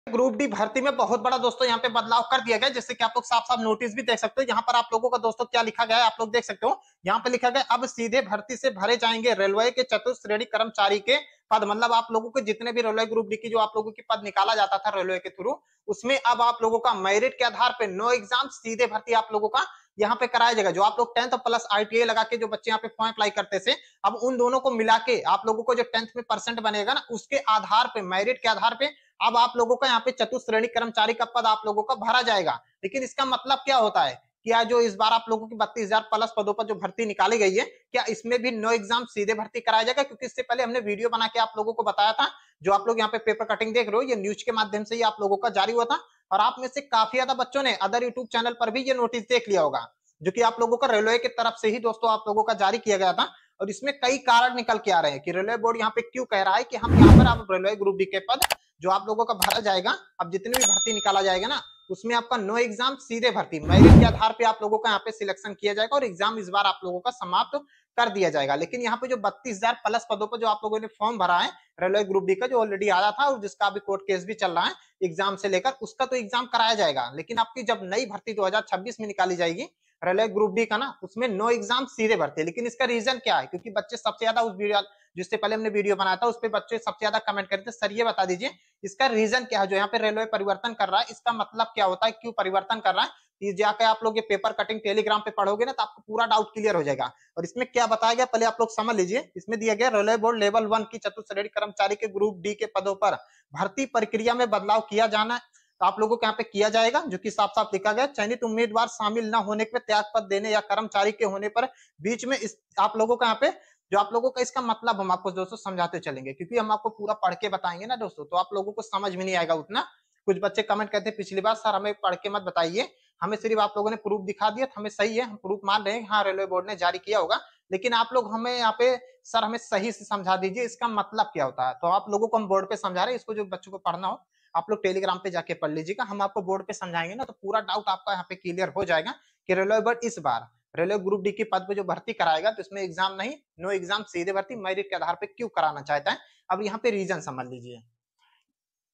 Group D भर्ती में बहुत बड़ा दोस्तों यहाँ पे बदलाव कर दिया गया, जैसे कि आप लोग साफ साफ नोटिस भी देख सकते हो। यहाँ पर आप लोगों का दोस्तों क्या लिखा गया है आप लोग देख सकते हो। यहाँ पे लिखा गया अब सीधे भर्ती से भरे जाएंगे रेलवे के चतुर्श्रेणी कर्मचारी के पद। मतलब आप लोगों के जितने भी रेलवे ग्रुप डी की जो आप लोगों की पद निकाला जाता था रेलवे के थ्रू, उसमें अब आप लोगों का मेरिट के आधार पे नो एग्जाम सीधे भर्ती आप लोगों का यहाँ पे कराया जाएगा। जो आप लोग 10th प्लस ITI लगा के जो बच्चे यहाँ पे फॉर्म अप्लाई करते थे, अब उन दोनों को मिला के आप लोगों को जो 10th में परसेंट बनेगा ना, उसके आधार पे मेरिट के आधार पे अब आप लोगों का यहाँ पे चतुश्रेणी कर्मचारी का पद आप लोगों का भरा जाएगा। लेकिन इसका मतलब क्या होता है, क्या जो इस बार आप लोगों की 32,000 प्लस पदों पर जो भर्ती निकाली गई है, क्या इसमें भी नो एग्जाम सीधे भर्ती कराया जाएगा? क्योंकि इससे पहले हमने वीडियो बना के आप लोगों को बताया था। जो आप लोग यहाँ पे पेपर कटिंग देख रहे हो, ये न्यूज के माध्यम से ही आप लोगों का जारी हुआ था। और आप में से काफी ज्यादा बच्चों ने अदर यूट्यूब चैनल पर भी ये नोटिस देख लिया होगा, जो कि आप लोगों का रेलवे की तरफ से ही दोस्तों आप लोगों का जारी किया गया था। और इसमें कई कारण निकल के आ रहे हैं कि रेलवे बोर्ड यहाँ पे क्यों कह रहा है कि हम यहाँ पर आप रेलवे ग्रुप डी के पद जो आप लोगों का भरा जाएगा, अब जितने भी भर्ती निकाला जाएगा ना, उसमें आपका नो एग्जाम सीधे भर्ती मेरिट के आधार पे आप लोगों का यहाँ पे सिलेक्शन किया जाएगा और एग्जाम इस बार आप लोगों का समाप्त कर दिया जाएगा। लेकिन यहाँ पे जो 32,000 प्लस पदों पर जो आप लोगों ने फॉर्म भरा है रेलवे ग्रुप डी का, जो ऑलरेडी आया था और जिसका अभी कोर्ट केस भी चल रहा है एग्जाम से लेकर, उसका तो एग्जाम कराया जाएगा। लेकिन आपकी जब नई भर्ती 2026 में निकाली जाएगी रेलवे ग्रुप डी का ना, उसमें नो एग्जाम सीधे भर्ती। लेकिन इसका रीजन क्या है, क्योंकि बच्चे सबसे ज्यादा उस वीडियो जिससे पहले हमने वीडियो बनाया था उस पर बच्चे सबसे ज्यादा कमेंट करते सर ये बता दीजिए इसका रीजन क्या है, जो यहाँ पे रेलवे परिवर्तन कर रहा है इसका मतलब क्या होता है, क्यों परिवर्तन कर रहा है। ये जाके आप लोग ये पेपर कटिंग टेलीग्राम पे पढ़ोगे ना, तो आपको पूरा डाउट क्लियर हो जाएगा। और इसमें क्या बताया गया पहले आप लोग समझ लीजिए। इसमें दिया गया रेलवे बोर्ड लेवल 1 की चतुश्रेणी कर्मचारी के ग्रुप डी के पदों पर भर्ती प्रक्रिया में बदलाव किया जाना, तो आप लोगों को यहाँ पे किया जाएगा, जो कि साफ साफ लिखा गया। चयनित उम्मीदवार शामिल न होने पे त्याग पद देने या कर्मचारी के होने पर बीच में इस आप लोगों का यहाँ पे जो आप लोगों का इसका मतलब हम आपको दोस्तों समझाते चलेंगे, क्योंकि हम आपको पूरा पढ़ के बताएंगे ना दोस्तों, तो आप लोगों को समझ में नहीं आएगा उतना। कुछ बच्चे कमेंट करते पिछली बार सर हमें पढ़ के मत बताइए, हमें सिर्फ आप लोगों ने प्रूफ दिखा दिया, हमें सही है, हम प्रूफ मान रहे हैं हाँ रेलवे बोर्ड ने जारी किया होगा, लेकिन आप लोग हमें यहाँ पे सर हमें सही से समझा दीजिए इसका मतलब क्या होता है। तो आप लोगों को हम बोर्ड पे समझा रहे हैं, इसको जो बच्चों को पढ़ना हो आप लोग टेलीग्राम पे जाके पढ़ लीजिएगा, हम आपको बोर्ड पे समझाएंगे ना, तो पूरा डाउट आपका यहाँ पे क्लियर हो जाएगा कि रेलवे बोर्ड इस बार रेलवे ग्रुप डी के पद पे जो भर्ती कराएगा तो इसमें एग्जाम नहीं, नो एग्जाम सीधे भर्ती मेरिट के आधार पे क्यों कराना चाहता है। अब यहाँ पे रीजन समझ लीजिए।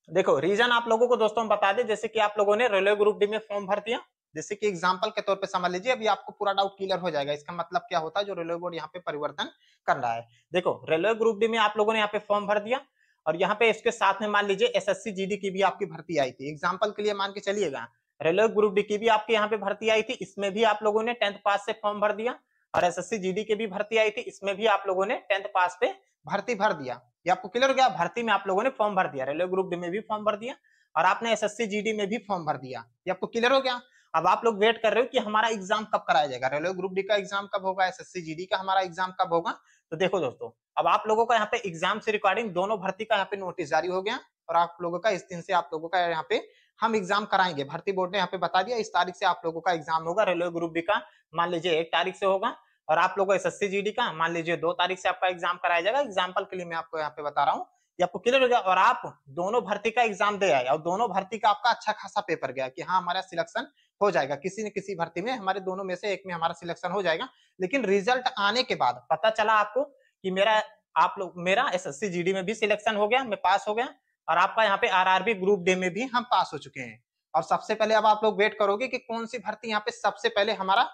देखो रीजन आप लोगों को दोस्तों बता दें, जैसे कि आप लोगों ने रेलवे ग्रुप डी में फॉर्म भर दिया, जैसे कि एग्जांपल के तौर पे समझ लीजिए, अभी आपको पूरा डाउट क्लियर हो जाएगा इसका मतलब क्या होता है जो रेलवे बोर्ड यहाँ पे परिवर्तन कर रहा है। देखो रेलवे ग्रुप डी में आप लोगों ने यहाँ पे फॉर्म भर दिया और यहाँ पे इसके साथ में मान लीजिए SSC GD की भी आपकी भर्ती आई थी, एग्जाम्पल के लिए मान के चलिएगा रेलवे ग्रुप डी की भी आपके यहाँ पे भर्ती आई थी, इसमें भी आप लोगों ने 10th पास से फॉर्म भर दिया। और SSC GD की भी भर्ती आई थी, इसमें भी आप लोगों ने 10th पास पे भर्ती भर दिया। ये आपको क्लियर हो गया, भर्ती में आप लोगों ने फॉर्म भर दिया, रेलवे ग्रुप डी में भी फॉर्म भर दिया और आपने SSC GD में भी फॉर्म भर दिया। ये आपको क्लियर हो गया। अब आप लोग वेट कर रहे हो कि हमारा एग्जाम कब कराया जाएगा, रेलवे ग्रुप डी का एग्जाम कब होगा, SSC GD का हमारा एग्जाम कब होगा। तो देखो दोस्तों, अब आप लोगों का यहाँ पे एग्जाम से रिकॉर्डिंग दोनों भर्ती का यहाँ पे नोटिस जारी हो गया और आप लोगों का इस दिन से आप लोगों का यहाँ पे हम एग्जाम कराएंगे। भर्ती बोर्ड ने यहाँ पे बता दिया इस तारीख से आप लोगों का एग्जाम होगा। रेलवे ग्रुप डी का मान लीजिए 1 तारीख से होगा और आप लोगों का SSC GD का मान लीजिए 2 तारीख से आपका एग्जाम कराया जाएगा। एग्जाम्पल के लिए मैं आपको यहाँ पे बता रहा हूँ, ये आपको क्लियर हो गया। और आप दोनों भर्ती का एग्जाम दे आए और दोनों भर्ती का आपका अच्छा खासा पेपर गया कि हाँ हमारा सिलेक्शन हो जाएगा, किसी न किसी भर्ती में हमारे दोनों में से एक में हमारा सिलेक्शन हो जाएगा। लेकिन रिजल्ट आने के बाद पता चला आपको कि मेरा SSC GD में भी सिलेक्शन हो गया, मैं पास हो गया और आपका यहाँ पे RRB ग्रुप डी में भी हम पास हो चुके हैं। और सबसे पहले अब आप लोग वेट करोगे कि कौन सी भर्ती यहाँ पे सबसे पहले हमारा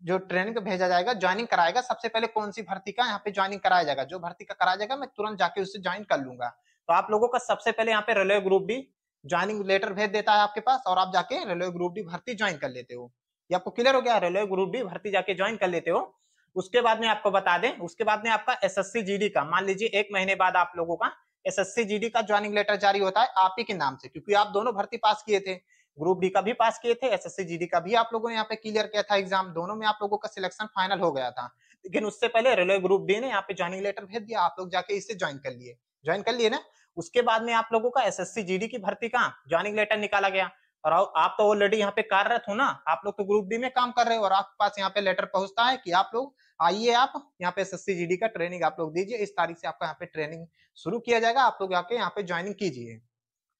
जो ट्रेनिंग भेजा जाएगा, ज्वाइनिंग कराएगा, सबसे पहले कौन सी भर्ती का यहाँ पे ज्वाइनिंग कराया जाएगा। जो भर्ती का कराया जाएगा मैं तुरंत जाके उससे ज्वाइन कर लूंगा। तो आप लोगों का सबसे पहले यहाँ पे railway group D joining letter भेज देता है आपके पास और आप जाके रेलवे ग्रुप डी भर्ती ज्वाइन कर लेते हो। ये आपको क्लियर हो गया, रेलवे ग्रुप डी भर्ती जाके ज्वाइन कर लेते हो। उसके बाद में आपको बता दें, उसके बाद में आपका SSC GD का मान लीजिए 1 महीने बाद आप लोगों का SSC GD का ज्वाइनिंग लेटर जारी होता है आप ही के नाम से, क्योंकि आप दोनों भर्ती पास किए थे, ग्रुप डी का भी पास किए थे, SSC GD का भी आप लोगों ने यहाँ पे क्लियर किया था एग्जाम, दोनों में आप लोगों का सिलेक्शन फाइनल हो गया था। लेकिन उससे पहले रेलवे ग्रुप डी ने यहाँ पे ज्वाइनिंग लेटर भेज दिया, आप लोग जाके इससे ज्वाइन कर लिए ना। उसके बाद में आप लोगों का SSC GD की भर्ती का ज्वाइनिंग लेटर निकाला गया और आप तो ऑलरेडी यहाँ पे कार्यरत हो ना, आप लोग तो ग्रुप डी में काम कर रहे हो और आपके पास यहाँ पे लेटर पहुंचता है कि आप लोग आइए, आप यहाँ पे SSC GD का ट्रेनिंग आप लोग दीजिए, इस तारीख से आपका यहाँ पे ट्रेनिंग शुरू किया जाएगा, आप लोग आके यहाँ पे ज्वाइनिंग कीजिए।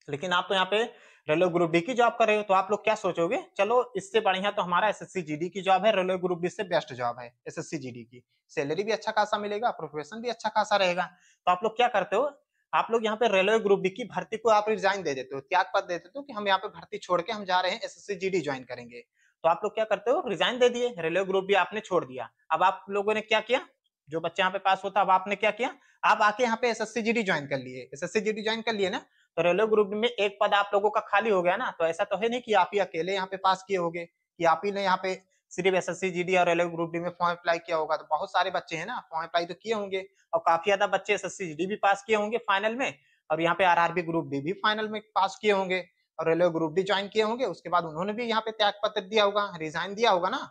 लेकिन आप तो यहाँ पे रेलवे ग्रुप डी की जॉब कर रहे हो, तो आप लोग क्या सोचोगे, चलो इससे बढ़िया तो हमारा SSC GD की जॉब है, रेलवे ग्रुप डी से बेस्ट जॉब है SSC GD की, सैलरी भी अच्छा खासा मिलेगा, प्रोफेशन भी अच्छा खासा रहेगा। तो आप लोग क्या करते हो, आप लोग यहाँ पे रेलवे ग्रुप डी की भर्ती को आप रिजाइन दे देते हो, त्याग पत्र दे देते हो कि हम यहाँ पे भर्ती छोड़ के हम जा रहे हैं एसएससी जीडी ज्वाइन करेंगे। तो आप लोग क्या करते हो, रिजाइन दे दिए, रेलवे ग्रुप डी आपने छोड़ दिया। अब आप लोगों ने क्या किया, जो बच्चे यहाँ पे पास होता, अब आपने क्या किया, आप आके यहाँ पे एसएससी जीडी ज्वाइन कर लिए, एसएससी जीडी ज्वाइन कर लिए ना, तो रेलवे ग्रुप डी में एक पद आप लोगों का खाली हो गया ना। तो ऐसा तो है नहीं कि आप ही अकेले यहाँ पे पास किए होगे, कि आप ही ने यहाँ पे सिर्फ एसएससी जीडी और रेलवे ग्रुप डी में फॉर्म अप्लाई किया होगा। तो बहुत सारे बच्चे हैं ना, फॉर्म अप्लाई तो किए होंगे, और काफी ज्यादा बच्चे एसएससी जीडी भी पास किए होंगे फाइनल में, और यहाँ पे आरआरबी ग्रुप डी भी फाइनल में पास किए होंगे, और रेलवे ग्रुप डी ज्वाइन किए होंगे। उसके बाद उन्होंने भी यहाँ पे त्याग पत्र दिया होगा, रिजाइन दिया होगा ना।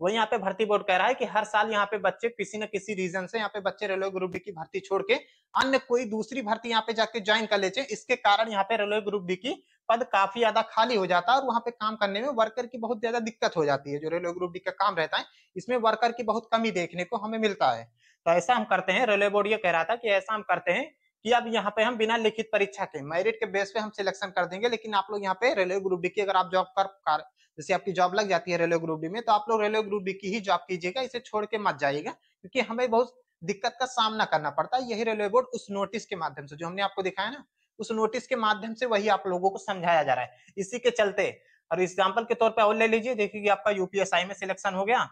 वही यहाँ पे भर्ती बोर्ड कह रहा है कि हर साल यहाँ पे बच्चे किसी न किसी रीजन से यहाँ पे बच्चे रेलवे ग्रुप डी की भर्ती छोड़ के अन्य कोई दूसरी भर्ती यहाँ पे जाके ज्वाइन कर लेते हैं। इसके कारण यहाँ पे रेलवे ग्रुप डी की पद काफी ज्यादा खाली हो जाता है, और वहां पे काम करने में वर्कर की बहुत ज्यादा दिक्कत हो जाती है। जो रेलवे ग्रुप डी का काम रहता है, इसमें वर्कर की बहुत कमी देखने को हमें मिलता है। तो ऐसा हम करते हैं, रेलवे बोर्ड ये कह रहा था कि ऐसा हम करते हैं कि अब यहाँ पे हम बिना लिखित परीक्षा के मेरिट के बेस पे हम सिलेक्शन कर देंगे, लेकिन आप लोग यहाँ पे रेलवे ग्रुप डी की अगर आप जॉब कर जैसे आपकी जॉब लग जाती है रेलवे ग्रुप डी में, तो आप लोग रेलवे ग्रुप डी की ही जॉब कीजिएगा, इसे छोड़ के मत जाइएगा, क्योंकि हमें बहुत दिक्कत का सामना करना पड़ता है। यही रेलवे बोर्ड उस नोटिस के माध्यम से जो हमने आपको दिखाया ना, उस नोटिस के माध्यम से वही आप लोगों को समझाया जा रहा है। इसी के चलते, और एग्जाम्पल के तौर पर और ले लीजिए, देखिए कि आपका यूपीएसआई में सिलेक्शन हो गया,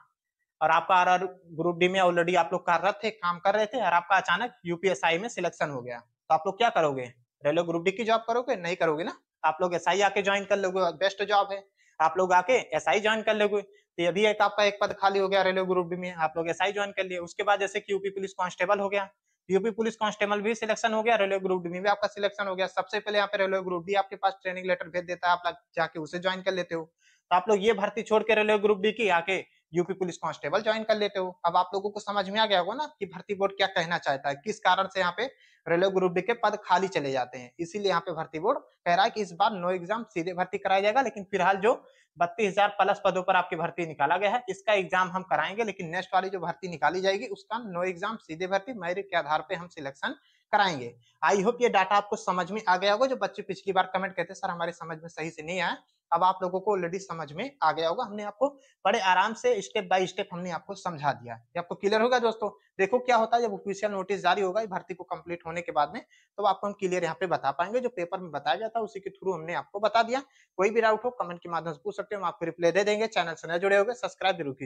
और आपका आरआर ग्रुप डी में ऑलरेडी आप लोग कार्यरत थे, काम कर रहे थे, और आपका अचानक यूपीएसआई में सिलेक्शन हो गया। तो आप लोग क्या करोगे, रेलवे ग्रुप डी की जॉब करोगे? नहीं करोगे ना, आप लोग एसआई आके ज्वाइन कर लोगे, बेस्ट जॉब है, आप लोग आके एसआई ज्वाइन कर लोगे। तो ये भी एक आपका एक पद खाली हो गया रेलवे ग्रुप डी में, आप लोग एसआई ज्वाइन कर लिए। उसके बाद जैसे कि यूपी पुलिस कांस्टेबल हो गया, यूपी पुलिस कांस्टेबल भी सिलेक्शन हो गया, रेलवे ग्रुप डी में भी आपका सिलेक्शन हो गया। सबसे पहले यहाँ पे रेलवे ग्रुप डी आपके पास ट्रेनिंग लेटर भेज देता है, आप जाके उसे ज्वाइन कर लेते हो। तो आप लोग ये भर्ती छोड़ के रेलवे ग्रुप डी की आके यूपी पुलिस कांस्टेबल ज्वाइन कर लेते हो। अब आप लोगों को समझ में आ गया होगा ना कि भर्ती बोर्ड क्या कहना चाहता है, किस कारण से यहाँ पे रेलवे ग्रुप डी के पद खाली चले जाते हैं। इसीलिए यहाँ पे भर्ती बोर्ड कह रहा है कि इस बार नो एग्जाम सीधे भर्ती कराया जाएगा, लेकिन फिलहाल जो 32,000 प्लस पदों पर आपकी भर्ती निकाला गया है, इसका एग्जाम हम कराएंगे, लेकिन नेक्स्ट वाली जो भर्ती निकाली जाएगी उसका नो एग्जाम सीधे भर्ती मेरिट के आधार पे हम सिलेक्शन कराएंगे। आई होप ये डाटा आपको समझ में आ गया होगा। जो बच्चे पिछली बार कमेंट कहते सर हमारे समझ में सही से नहीं आया, अब आप लोगों को ऑलरेडी समझ में आ गया होगा। हमने आपको बड़े आराम से स्टेप बाय स्टेप हमने आपको समझा दिया। ये आपको क्लियर होगा दोस्तों। देखो क्या होता है जब ऑफिशियल नोटिस जारी होगा भर्ती को कंप्लीट होने के बाद में, तो आपको हम क्लियर यहाँ पे बता पाएंगे। जो पेपर में बताया जाता है उसी के थ्रू हमने आपको बता दिया। कोई भी डाउट हो कमेंट के माध्यम से पूछ सकते हो, हम आपको रिप्लाई दे देंगे। चैनल से नए जुड़े होगे सब्सक्राइब जरूर कीजिए।